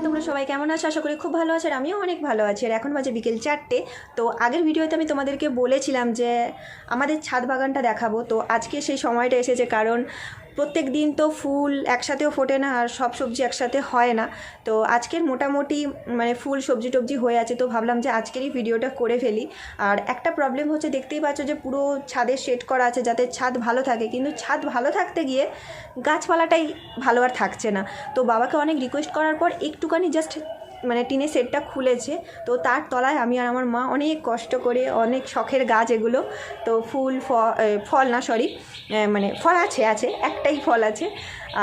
তোমরা সবাই কেমন আছো? আশা করি খুব ভালো আছো, আর আমিও অনেক ভালো আছি। আর এখন বাজে বিকেল 4টে। তো আগের ভিডিওতে আমি তোমাদেরকে বলেছিলাম যে আমাদের ছাদ বাগানটা দেখাবো। তো আজকে সেই সময়টা এসেছে, কারণ প্রত্যেক দিন তো ফুল একসাথেও ফোটে না, আর সব সবজি একসাথে হয় না। তো আজকের মোটামুটি মানে ফুল সবজি টবজি হয়ে আছে, তো ভাবলাম যে আজকেরই ভিডিওটা করে ফেলি। আর একটা প্রবলেম হচ্ছে, দেখতেই পাচ্ছ যে পুরো ছাদে শেড করা আছে যাতে ছাদ ভালো থাকে, কিন্তু ছাদ ভালো থাকতে গিয়ে গাছপালাটাই ভালো আর থাকছে না। তো বাবাকে অনেক রিকোয়েস্ট করার পর একটুখানি জাস্ট মানে টিনের শেডটা খুলেছে। তো তার তলায় আমি আর আমার মা অনেক কষ্ট করে, অনেক শখের গাছ এগুলো। তো ফুল ফল না, সরি, মানে ফল আছে একটাই ফল আছে,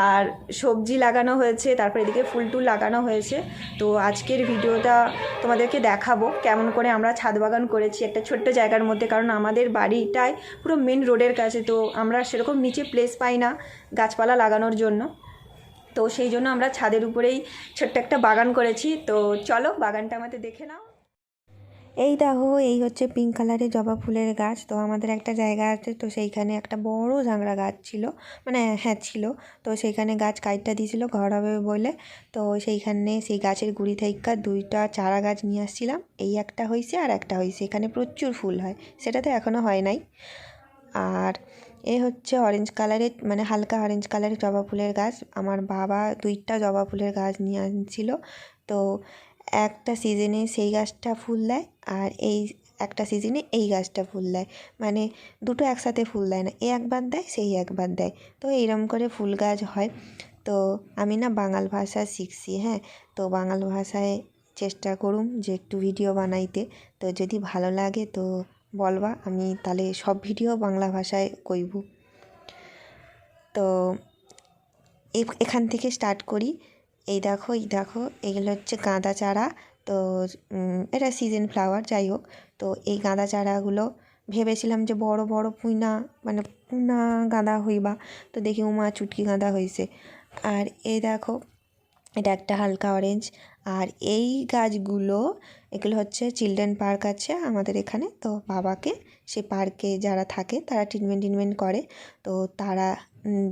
আর সবজি লাগানো হয়েছে, তারপর এদিকে ফুল টুল লাগানো হয়েছে। তো আজকের ভিডিওটা তোমাদেরকে দেখাবো কেমন করে আমরা ছাদ বাগান করেছি একটা ছোট্ট জায়গার মধ্যে, কারণ আমাদের বাড়িটায় পুরো মেন রোডের কাছে। তো আমরা সেরকম নিচে প্লেস পাই না গাছপালা লাগানোর জন্য, তো সেই জন্য আমরা ছাদের উপরেই ছোট্ট একটা বাগান করেছি। তো চলো বাগানটা আমাদের দেখে নাও। এই দেখো, এই হচ্ছে পিঙ্ক কালারের জবা ফুলের গাছ। তো আমাদের একটা জায়গা আছে, তো সেইখানে একটা বড় ঝাংড়া গাছ ছিল, মানে হ্যাঁ ছিল। তো সেইখানে গাছ কাইটটা দিয়েছিল ঘর হবে বলে। তো সেইখানে সেই গাছের গুঁড়ি থেকে দুইটা চারা গাছ নিয়ে আসছিলাম। এই একটা হয়েছে আর একটা হয়েছে, এখানে প্রচুর ফুল হয়, সেটাতে এখনও হয় নাই। আর এ হচ্ছে অরেঞ্জ কালারের, মানে হালকা অরেঞ্জ কালারের জবা ফুলের গাছ। আমার বাবা দুইটা জবা ফুলের গাছ নিয়ে আনছিল। তো একটা সিজনে সেই গাছটা ফুল দেয়, আর এই একটা সিজনে এই গাছটা ফুল দেয়, মানে দুটো একসাথে ফুল দেয় না, এ একবার দেয় সেই একবার দেয়। তো এইরকম করে ফুল গাছ হয়। তো আমি না বাঙাল ভাষা শিখছি, হ্যাঁ। তো বাঙাল ভাষায় চেষ্টা করুম যে একটু ভিডিও বানাইতে। তো যদি ভালো লাগে তো বলবা, আমি তাহলে সব ভিডিও বাংলা ভাষায় কইব। তো এখান থেকে স্টার্ট করি। এই দেখো এগুলো হচ্ছে গাঁদা চারা। তো এটা সিজন ফ্লাওয়ার, যাই হোক। তো এই গাঁদা চারাগুলো ভেবেছিলাম যে বড় বড় মানে পুনা গাঁদা হইবা, তো দেখি উমা চুটকি গাঁদা হয়েছে। আর এই দেখো, এটা একটা হালকা অরেঞ্জ। আর এই গাছগুলো, এগুলো হচ্ছে চিলড্রেন পার্ক আছে আমাদের এখানে। তো বাবাকে সে পার্কে যারা থাকে তারা ট্রিটমেন্ট করে, তো তারা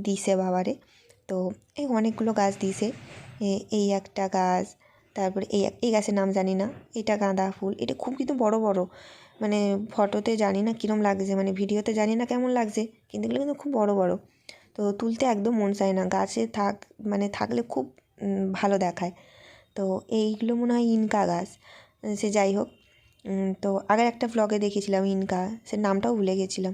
দিছে বাবারে। তো এই অনেকগুলো গাছ দিছে। এই একটা গাছ, তারপরে এই গাছের নাম জানি না। এটা গাঁদা ফুল, এটা খুব কিন্তু বড় বড়, মানে ফটোতে জানি না কীরকম লাগছে, মানে ভিডিওতে জানি না কেমন লাগছে, কিন্তু এগুলো কিন্তু খুব বড় বড়। তো তুলতে একদম মন চায় না, গাছে মানে থাকলে খুব ভালো দেখায়। তো এইগুলো মনে হয় ইনকা গাছ, সে যাই হোক। তো আগের একটা ভ্লগে দেখেছিলাম ইনকা, সে নামটাও ভুলে গেছিলাম,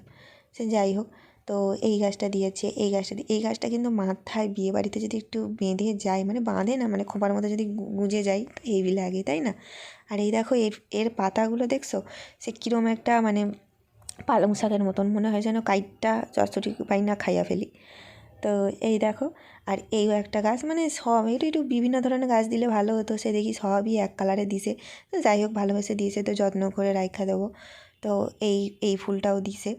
সে যাই হোক। তো এই গাছটা দিয়েছে, এই গাছটা কিন্তু মাথায় বিয়ে বাড়িতে যদি একটু বেঁধে যায়, মানে বাঁধে না, মানে খোঁপার মধ্যে যদি গুঁজে যায় হেভি লাগে, তাই না? আর এই দেখো এর পাতাগুলো দেখছো, সে কীরকম একটা মানে পালং শাকের মতন মনে হয়, যেন কাইটটা চচ্চড়ি পাই না খাইয়া ফেলি। তো এই দেখো, আর এইও একটা গাছ, মানে সব একটু বিভিন্ন ধরনের গাছ দিলে ভালো হতো, সে দেখি সবই এক কালারে দিছে। তো যাই হোক, ভালোবেসে দিয়েছে, তো যত্ন করে রাইখা দেবো। তো এই ফুলটাও দিছে,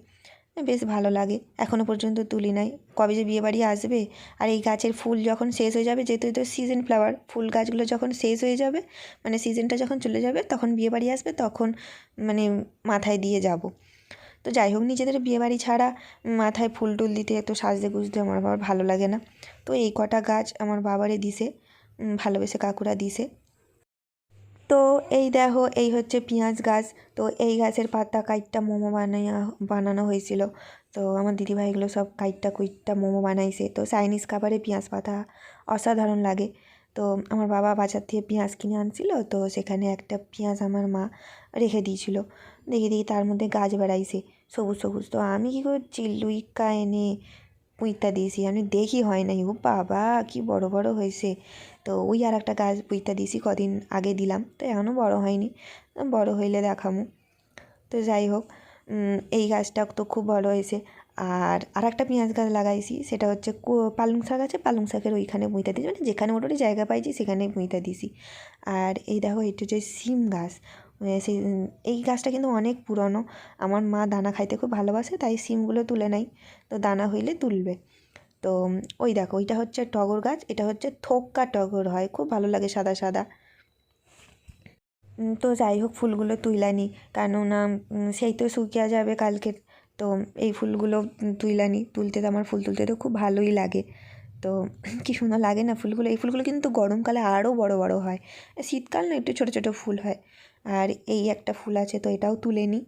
বেশ ভালো লাগে। এখনও পর্যন্ত তুলি নাই, কবে যে বিয়েবাড়ি আসবে। আর এই গাছের ফুল যখন শেষ হয়ে যাবে, যেহেতু এটা সিজন ফ্লাওয়ার, ফুল গাছগুলো যখন শেষ হয়ে যাবে, মানে সিজনটা যখন চলে যাবে, তখন বিয়েবাড়ি আসবে, তখন মানে মাথায় দিয়ে যাব। তো যাই হোক, নিজেদের বিয়েবাড়ি ছাড়া মাথায় ফুল টুল দিতে, এত সাজতে গুজতে আমার আবার ভালো লাগে না। তো এই কটা গাছ আমার বাবারে দিছে, ভালোবেসে কাকুরা দিছে। তো এই দেখো, এই হচ্ছে পেঁয়াজ গাছ। তো এই গাছের পাতা কাইটটা মোমো বানানো হয়েছিল। তো আমার দিদিভাইগুলো সব কাইটটা কুইটটা মোমো বানাইছে। তো চাইনিজ খাবারে পেঁয়াজ পাতা অসাধারণ লাগে। তো আমার বাবা বাজার থেকে পেঁয়াজ কিনে আনছিল, তো সেখানে একটা পেঁয়াজ আমার মা রেখে দিয়েছিল। দেখি তার মধ্যে গাছ বেড়াইছে সবুজ সবুজ। তো আমি কী করছি, লুইকা এনে পুঁইতা দিয়েছি, আমি দেখি হয় নাই, ও বাবা কি বড় বড় হয়েছে। তো ওই আর একটা গাছ পুঁইতা দিয়েছি, কদিন আগে দিলাম, তো এখনও বড় হয়নি, বড় হইলে দেখামু। তো যাই হোক, এই গাছটা তো খুব বড় হয়েছে। আর একটা পেঁয়াজ গাছ লাগাইছি, সেটা হচ্ছে পালং শাক আছে, পালং শাকের ওইখানে পুঁইতা দিয়েছি, মানে যেখানে মোটামুটি জায়গা পাইছি সেখানেই পুঁইতা দিয়েছি। আর এই দেখো, এটা হচ্ছে সিম গাছ। সেই এই গাছটা কিন্তু অনেক পুরনো, আমার মা দানা খাইতে খুব ভালোবাসে, তাই সিমগুলো তুলে নেয়, তো দানা হইলে তুলবে। তো ওই দেখো, ওইটা হচ্ছে টগর গাছ, এটা হচ্ছে থোক্কা টগর হয়, খুব ভালো লাগে সাদা সাদা। তো যাই হোক ফুলগুলো তুইলানি, কেননা সেই তো শুকিয়ে যাবে কালকের। তো এই ফুলগুলো তুইলানি, তুলতে তো আমার ফুল তুলতে তো খুব ভালোই লাগে। তো কী সুন্দর লাগে না ফুলগুলো। এই ফুলগুলো কিন্তু গরমকালে আরও বড় বড় হয়, শীতকাল না একটু ছোটো ছোটো ফুল হয়। আর এই একটা ফুল আছে, তো এটাও তুলে নিই।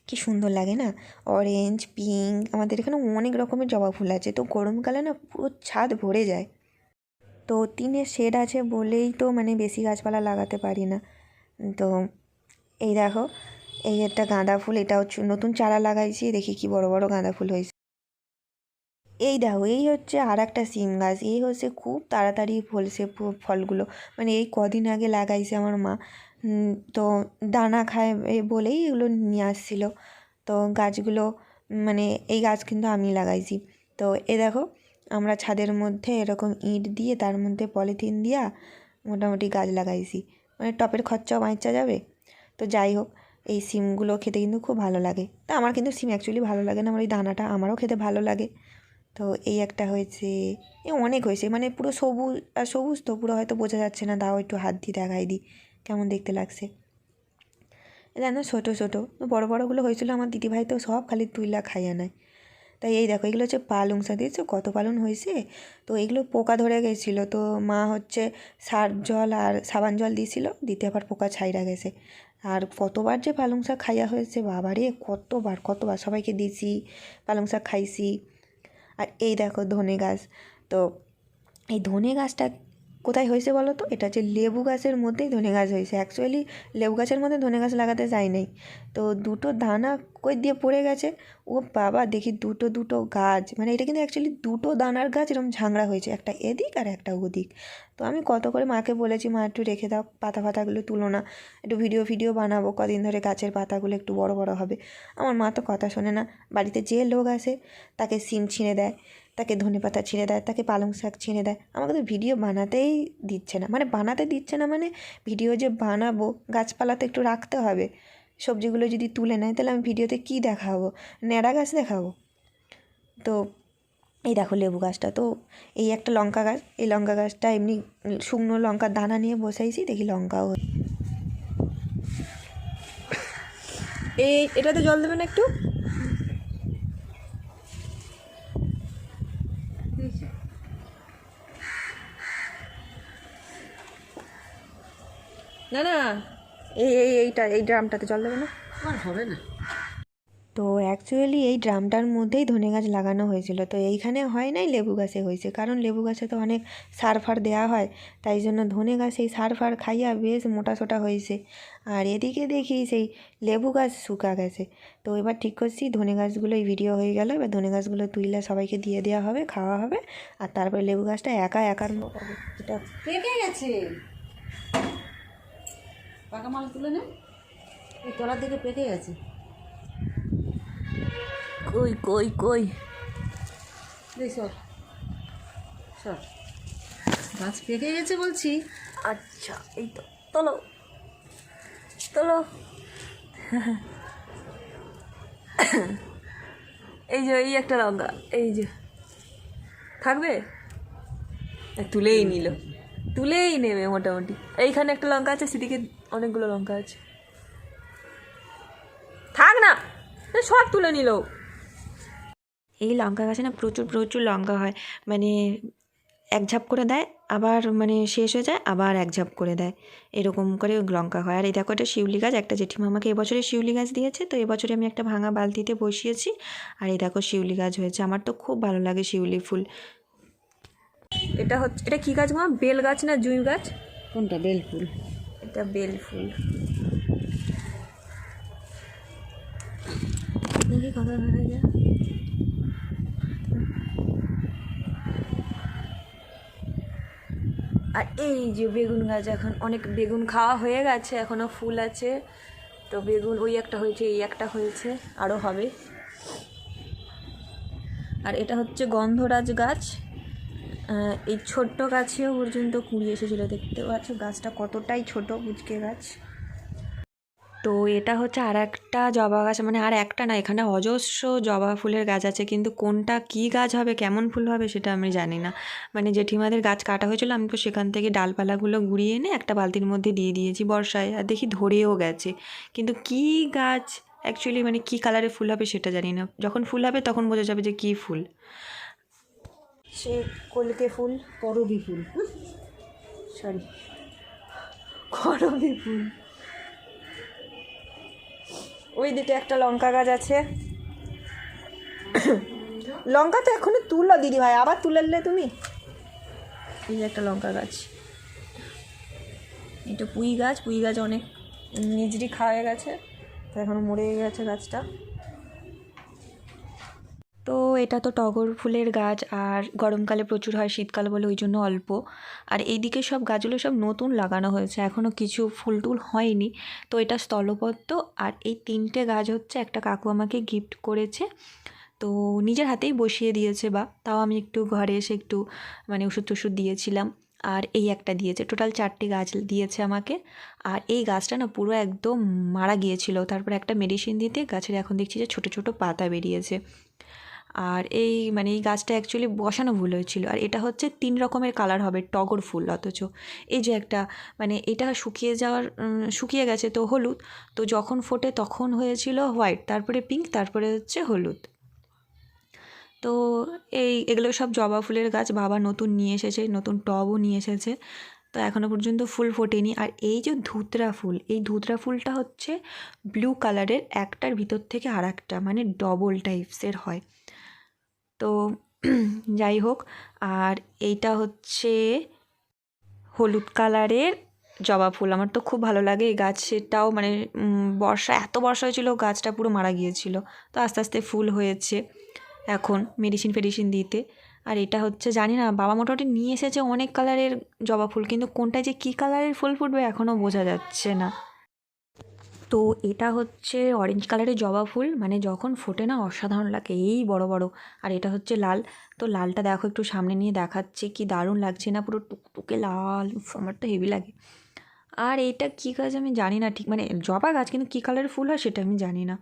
কী সুন্দর লাগে না, অরেঞ্জ, পিঙ্ক, আমাদের এখানে অনেক রকমের জবা ফুল আছে। তো গরমকালে না পুরো ছাদ ভরে যায়। তো টিনের শেড আছে বলেই তো মানে বেশি গাছপালা লাগাতে পারি না। তো এই দেখো, এই একটা গাঁদা ফুল, এটাও নতুন চারা লাগাইছি, দেখি কি বড় বড় গাঁদা ফুল হয়েছে। এই দেখো, এই হচ্ছে আর একটা সিম গাছ, এই হচ্ছে খুব তাড়াতাড়ি ফলছে ফলগুলো, মানে এই কদিন আগে লাগাইছে আমার মা। তো দানা খায় বলেই এগুলো নিয়ে আসছিলো। তো গাছগুলো মানে এই গাছ কিন্তু আমি লাগাইছি। তো এ দেখো, আমরা ছাদের মধ্যে এরকম ইট দিয়ে তার মধ্যে পলিথিন দিয়া মোটামুটি গাছ লাগাইছি, মানে টপের খরচাও বাঁচা যাবে। তো যাই হোক, এই সিমগুলো খেতে কিন্তু খুব ভালো লাগে। তা আমার কিন্তু সিম অ্যাকচুয়ালি ভালো লাগে না, আমার এই দানাটা আমারও খেতে ভালো লাগে। তো এই একটা হয়েছে, অনেক হয়েছে, মানে পুরো সবুজ আর সবুজ, তো পুরো হয়তো বোঝা যাচ্ছে না, তাও একটু হাত দিয়ে দেখাই দিই কেমন দেখতে লাগছে। এটা না ছোটো ছোটো, বড়ো বড়োগুলো হয়েছিল আমার দিদিভাই তো সব খালি তুইলা খাইয়া নেয়। তাই এই দেখো, এগুলো হচ্ছে পালং শাক, দিয়েছো কত পালং হয়েছে। তো এগুলো পোকা ধরে গেছিলো, তো মা হচ্ছে সার জল আর সাবান জল দিয়েছিল, দিতে আবার পোকা ছাইরা গেছে। আর কতবার যে পালং শাক খাইয়া হয়েছে বাবারে, কতবার কতবার সবাইকে দিয়েছি, পালং শাক খাইছি। আর এই দেখো ধনে গাছ, তো এই ধনে গাছটা কোথায় হয়েছে বলো তো, এটা হচ্ছে লেবু গাছের মধ্যেই ধনে গাছ হয়েছে। অ্যাকচুয়ালি লেবু গাছের মধ্যে ধনে গাছ লাগাতে যাই নাই, তো দুটো দানা কই দিয়ে পড়ে গেছে। ও বাবা, দেখি দুটো দুটো গাছ, মানে এটা কিন্তু অ্যাকচুয়ালি দুটো দানার গাছ এরকম ঝাংড়া হয়েছে, একটা এদিক আর একটা ওদিক। তো আমি কত করে মাকে বলেছি, মা একটু রেখে দাও, পাতা ফাতাগুলো তুলো না, একটু ভিডিও বানাবো, কদিন ধরে গাছের পাতাগুলো একটু বড় বড় হবে। আমার মা তো কথা শোনে না, বাড়িতে যে লোক আসে তাকে সিম ছিঁড়ে দেয়, তাকে ধনেপাতা ছিঁড়ে দেয়, তাকে পালং শাক ছিঁড়ে দেয়। আমাকে তো ভিডিও বানাতেই দিচ্ছে না, মানে বানাতে দিচ্ছে না, মানে ভিডিও যে বানাবো, গাছপালা তো একটু রাখতে হবে। সবজিগুলো যদি তুলে নেয় তাহলে আমি ভিডিওতে কী দেখাবো, ন্যাড়া গাছ দেখাবো। তো এই দেখো লেবু গাছটা, তো এই একটা লঙ্কা গাছ, এই লঙ্কা গাছটা এমনি শুকনো লঙ্কার দানা নিয়ে বসাইছি, দেখি লঙ্কাও। এটাতে জল দেবেন একটু। না না, এই ড্রামটাতে জল দেবে না, আর হবে না। তো অ্যাকচুয়ালি এই ড্রামটার মধ্যেই ধনে গাছ লাগানো হয়েছিল। তো এইখানে হয় নাই, লেবু গাছে হয়েছে, কারণ লেবু গাছে তো অনেক সার ফার দেওয়া হয়, তাই জন্য ধনে গাছ এই সার ফার খাইয়া বেশ মোটা সোটা হয়েছে। আর এদিকে দেখি সেই লেবু গাছ শুকা গেছে। তো এবার ঠিক করছি, ধনে গাছগুলো এই ভিডিও হয়ে গেল, এবার ধনে গাছগুলো তুইলে সবাইকে দিয়ে দেওয়া হবে, খাওয়া হবে। আর তারপরে লেবু গাছটা একার এটা পেকে গেছে, পাকা মাল তুলে নে, এই তলার দিকে পেকে গেছে। কই কই কই, সর সর, গাছ পেকে গেছে বলছি। আচ্ছা, এই তো তোলো তোলো। এই যে এই একটা লঙ্কা, এই যে থাকবে, তুলেই নিল, তুলেই নেবে মোটামুটি। এইখানে একটা লঙ্কা আছে, সেদিকে অনেকগুলো লঙ্কা আছে, থাক না, সব তুলে নিল। এই লঙ্কা গাছে না প্রচুর প্রচুর লঙ্কা হয়, মানে এক ঝাপ করে দেয়, আবার মানে শেষ হয়ে যায়, আবার এক ঝাপ করে দেয়, এরকম করে লঙ্কা হয়। আর এই দেখো, একটা শিউলি গাছ, একটা জেঠিমা আমাকে এবছরে শিউলি গাছ দিয়েছে, তো এবছরে আমি একটা ভাঙা বালতিতে বসিয়েছি। আর এই দেখো শিউলি গাছ হয়েছে, আমার তো খুব ভালো লাগে শিউলি ফুল। এটা হচ্ছে, এটা কী গাছ মা, বেল গাছ না জুঁই গাছ? কোনটা? বেল ফুল, এটা বেল ফুল। দেখি কথা হয়ে যায়। আর এই যে বেগুন গাছ, এখন অনেক বেগুন খাওয়া হয়ে গেছে, এখনও ফুল আছে। তো বেগুন ওই একটা হয়েছে, এই একটা হয়েছে, আরও হবে। আর এটা হচ্ছে গন্ধরাজ গাছ, এই ছোট্ট গাছেও পর্যন্ত কুড়ি এসেছিলো, দেখতে পাচ্ছ গাছটা কতটাই ছোট, বুচকে গাছ। তো এটা হচ্ছে আর একটা জবা গাছ, মানে আর একটা না, এখানে অজস্র জবা ফুলের গাছ আছে, কিন্তু কোনটা কী গাছ হবে, কেমন ফুল হবে সেটা আমি জানি না। মানে জেঠিমাদের গাছ কাটা হয়েছিল, আমি তো সেখান থেকে ডালপালাগুলো গুঁড়িয়ে এনে একটা বালতির মধ্যে দিয়ে দিয়েছি বর্ষায়, আর দেখি ধরেও গেছে। কিন্তু কী গাছ অ্যাকচুয়ালি, মানে কী কালারের ফুল হবে সেটা জানি না। যখন ফুল হবে তখন বোঝা যাবে যে কী ফুল। সে কলকে ফুল, করবী ফুল, সরি করবী ফুল। ওই দিকে একটা লঙ্কা গাছ আছে। লঙ্কা তো এখনো তুললো দিদি ভাই, আবার তুলে তুমি। এই যে একটা লঙ্কা গাছ, এটা পুঁই গাছ অনেক নিজড়ি খাওয়া হয়ে গেছে, তো এখনো মরে গেছে গাছটা। তো এটা তো টগর ফুলের গাছ, আর গরমকালে প্রচুর হয়, শীতকাল বলে ওই জন্য অল্প। আর এইদিকে সব গাছগুলো সব নতুন লাগানো হয়েছে, এখনও কিছু ফুল টুল হয়নি। তো এটা স্থলপদ্ম, আর এই 3টে গাছ হচ্ছে একটা কাকু আমাকে গিফট করেছে, তো নিজের হাতেই বসিয়ে দিয়েছে, বা তাও আমি একটু ঘরে এসে একটু মানে ওষুধ টষুধ দিয়েছিলাম। আর এই একটা দিয়েছে, টোটাল 4টে গাছ দিয়েছে আমাকে। আর এই গাছটা না পুরো একদম মারা গিয়েছিল, তারপরে একটা মেডিসিন দিতে গাছের এখন দেখছি যে ছোটো ছোটো পাতা বেরিয়েছে। আর এই মানে এই গাছটা অ্যাকচুয়ালি বসানো ভুল হয়েছিল। আর এটা হচ্ছে 3 রকমের কালার হবে টগর ফুল, অথচ এই যে একটা মানে এটা শুকিয়ে গেছে তো হলুদ, তো যখন ফোটে তখন হয়েছিল হোয়াইট, তারপরে পিঙ্ক, তারপরে হচ্ছে হলুদ। তো এগুলো সব জবা ফুলের গাছ বাবা নতুন নিয়ে এসেছে, নতুন টবও নিয়ে এসেছে, তো এখনও পর্যন্ত ফুল ফোটেনি। আর এই যে ধুতরা ফুল, এই ধুতরা ফুলটা হচ্ছে ব্লু কালারের, একটার ভিতর থেকে আর একটা মানে ডবল টাইপসের হয়। তো যাই হোক, আর এইটা হচ্ছে হলুদ কালারের জবা ফুল, আমার তো খুব ভালো লাগে এই গাছটাও। মানে এত বর্ষা হয়েছিল, গাছটা পুরো মারা গিয়েছিল, তো আস্তে আস্তে ফুল হয়েছে এখন মেডিসিন ফেডিসিন দিতে। আর এটা হচ্ছে জানি না, বাবা মোটামুটি নিয়ে এসেছে অনেক কালারের জবা ফুল, কিন্তু কোনটায় যে কী কালারের ফুল ফুটবে এখনও বোঝা যাচ্ছে না। তো এটা হচ্ছে অরেঞ্জ কালারের জবা ফুল, মানে যখন ফোটে না অসাধারণ লাগে, এই বড় বড়। আর এটা হচ্ছে লাল, তো লালটা দেখো একটু সামনে নিয়ে দেখাচ্ছে, কি দারুণ লাগছে না, পুরো টুকটুকে লাল, আমার তো হেভি লাগে। আর এইটা কী গাছ আমি জানি না ঠিক, মানে জবা গাছ, কিন্তু কী কালারের ফুল হয় সেটা আমি জানি না।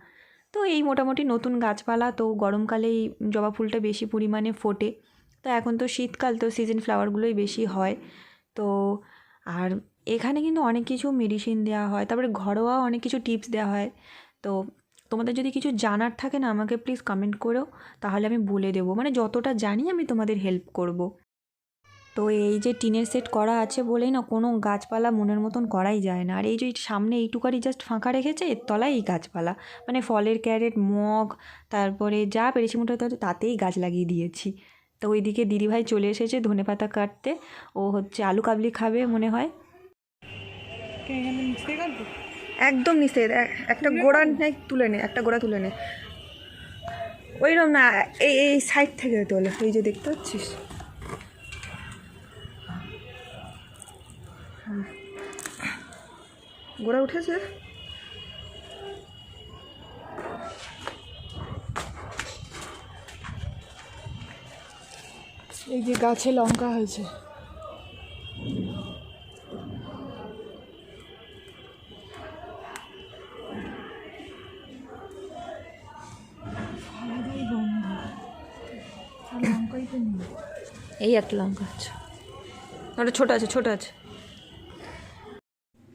তো এই মোটামুটি নতুন গাছপালা, তো গরমকালেই জবা ফুলটা বেশি পরিমাণে ফোটে, তো এখন তো শীতকাল, তো সিজন ফ্লাওয়ারগুলোই বেশি হয়। তো আর এখানে কিন্তু অনেক কিছু মেডিসিন দেওয়া হয়, তারপরে ঘরোয়া অনেক কিছু টিপস দেওয়া হয়। তো তোমাদের যদি কিছু জানার থাকে না, আমাকে প্লিজ কমেন্ট করো, তাহলে আমি বলে দেবো, মানে যতটা জানি আমি তোমাদের হেল্প করব। তো এই যে টিনের সেট করা আছে বলেই না কোনো গাছপালা মনের মতন করাই যায় না। আর এই যে সামনে এইটুকারই জাস্ট ফাঁকা রেখেছে, এর তলায় এই গাছপালা, মানে ফলের ক্যারেট, মগ, তারপরে যা পেরেছি মোটামুটি তাতেই গাছ লাগিয়ে দিয়েছি। তো ওইদিকে দিদিভাই চলে এসেছে ধনেপাতা কাটতে, ও হচ্ছে আলু কাবলি খাবে মনে হয়। একদম নিচে একটা গোড়া নেই, তুলে নে, একটা গোড়া তুলে নে, ওইরকম না, এই এই সাইড থেকে তোলে, এই যে দেখতে পাচ্ছিস। গোড়া উঠেছে। এই যে গাছে লঙ্কা হয়েছে, এই একটা লঙ্কা আছে, ওটা ছোটো আছে, ছোটো আছে।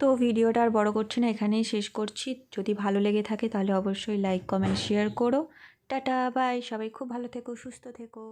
তো ভিডিওটা আর বড় করছি না, এখানেই শেষ করছি। যদি ভালো লেগে থাকে তাহলে অবশ্যই লাইক কমেন্ট শেয়ার করো। টাটা বাই, সবাই খুব ভালো থেকো, সুস্থ থেকো।